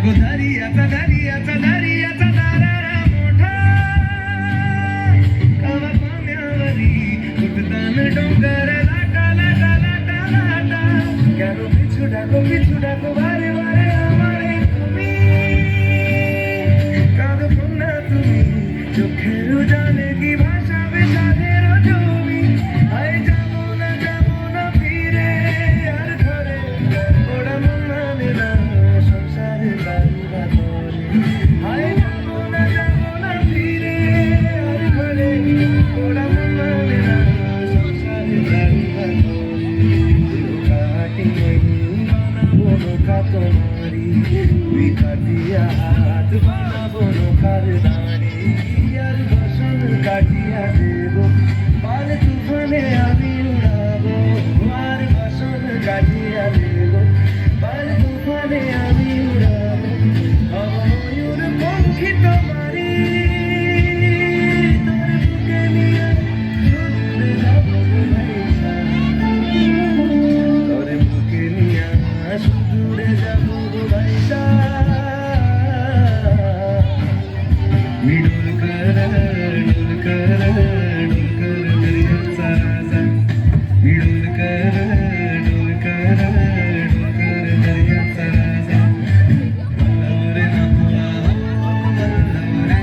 गो दर्याचा दर्याचा दर्याचा दारारा मोठा कवा पाण्यावरी उठतान डोंगर लाटा लाटा लाटा लाटा गो पिछू डाको बारे बारे आमारे তুমি কাঁদো না তুমি চোখের জানে কি ভাষাবে তাদের জমি আয় যাবো না ফিরে আর ঘরে ওরা মন মানে না সংসারে বাড়িবা করে আয় যাবো না ফিরে আর ঘরে ওরা মন মানে না সংসারে বাড়িবা করে কাটি বানাবো নৌকা তোমারি তুই কাটিয়া হাত বানাবো নৌকার দাঁড়ি আর বসন কাটিয়া দেবো পাল তুফানে আমি উড়াবো আর বসন কাটিয়া দেবো পাল তুফানে আমি উড়াবো ময়ূর পঙ্খী তোমারি তোর বুকে নিয়ে ঘুরতে যাবো ভাইসা তোর বুকে নিয়ে সুদূরে যাবো ভাইসা डुलकर दर्याचा राजा मी डुलकर दर्याचा राजा वल्लवरे नमवा वल्लवरे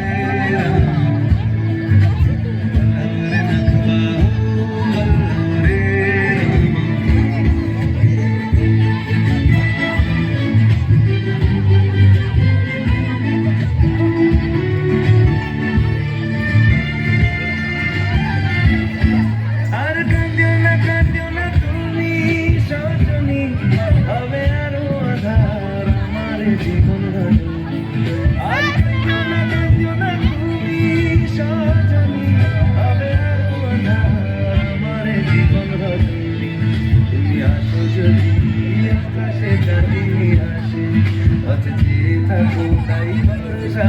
नमवा वल्लवरे আর কাঁদিও না তুমি সজনী হবে আরো আধার আমার জীবন রজনী আর কাঁদিও না তুমি সজনী হবে আরো আধার আমার জীবন রজনী তুমি আসো যদি আকাশে চাঁদি আসে অথচে থাকো তাই ভরসা